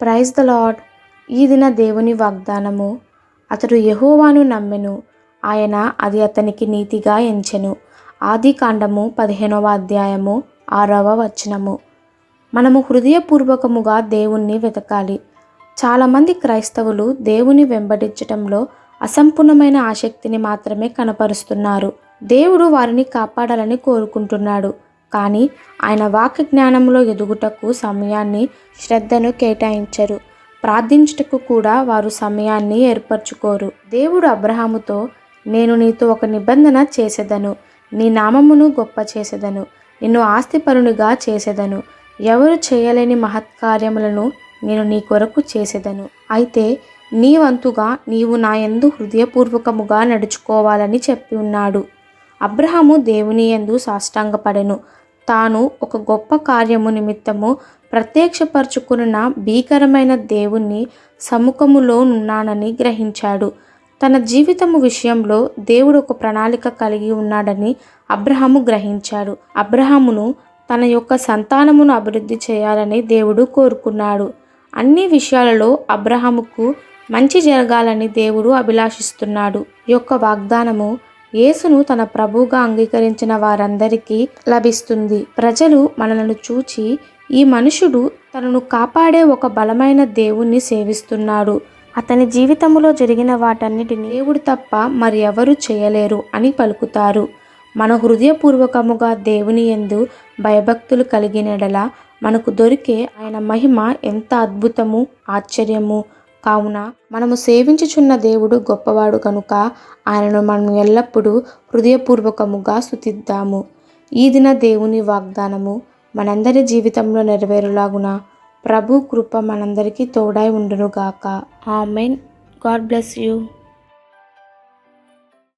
Praise the lord. ఈ దిన దేవుని వాగ్దానము. అతడు యెహోవాను నమ్మెను, ఆయన అది అతనికి నీతిగా ఎంచెను. ఆదికాండము 15వ అధ్యాయము 6వ వచనము. మనము హృదయపూర్వకముగా దేవుణ్ణి వెతకాలి. చాలామంది క్రైస్తవులు దేవుని వెంబడించటంలో అసంపూర్ణమైన ఆసక్తిని మాత్రమే కనపరుస్తున్నారు. దేవుడు వారిని కాపాడాలని కోరుకుంటున్నాడు, కానీ ఆయన వాక్య జ్ఞానంలో ఎదుగుటకు సమయాన్ని, శ్రద్ధను కేటాయించరు. ప్రార్థించుటకు కూడా వారు సమయాన్ని ఏర్పరచుకోరు. దేవుడు అబ్రహాముతో, నేను నీతో ఒక నిబంధన చేసెదను, నీ నామమును గొప్ప చేసెదను, నిన్ను ఆస్తిపరునిగా చేసెదను, ఎవరు చేయలేని మహత్కార్యములను నేను నీ కొరకు చేసెదను. అయితే నీ వంతుగా నీవు నా యందు హృదయపూర్వకముగా నడుచుకోవాలని చెప్పి ఉన్నాడు. అబ్రహాము దేవుని యందు సాష్టాంగపడెను. తాను ఒక గొప్ప కార్యము నిమిత్తము ప్రత్యక్షపరచుకున్న భీకరమైన దేవుని సముఖములో నున్నానని గ్రహించాడు. తన జీవితము విషయంలో దేవుడు ఒక ప్రణాళిక కలిగి ఉన్నాడని అబ్రహాము గ్రహించాడు. అబ్రహామును తన యొక్క సంతానమును అభివృద్ధి చేయాలని దేవుడు కోరుకున్నాడు. అన్ని విషయాలలో అబ్రహాముకు మంచి జరగాలని దేవుడు అభిలాషిస్తున్నాడు. ఈ యొక్క వాగ్దానము యేసును తన ప్రభువుగా అంగీకరించిన వారందరికీ లభిస్తుంది. ప్రజలు మనలను చూచి, ఈ మనుషుడు తనను కాపాడే ఒక బలమైన దేవుణ్ణి సేవిస్తున్నాడు, అతని జీవితంలో జరిగిన వాటన్నిటిని దేవుడు తప్ప మరి ఎవరు చేయలేరు అని పలుకుతారు. మన హృదయపూర్వకముగా దేవుని యందు భయభక్తులు కలిగినెడల మనకు దొరికే ఆయన మహిమ ఎంత అద్భుతము, ఆశ్చర్యము. కావున మనము సేవించుచున్న దేవుడు గొప్పవాడు కనుక ఆయనను మనం ఎల్లప్పుడూ హృదయపూర్వకముగా స్తుతిద్దాము. ఈ దిన దేవుని వాగ్దానము మనందరి జీవితంలో నెరవేరులాగున ప్రభు కృప మనందరికీ తోడై ఉండునుగాక. ఆమెన్. God bless you.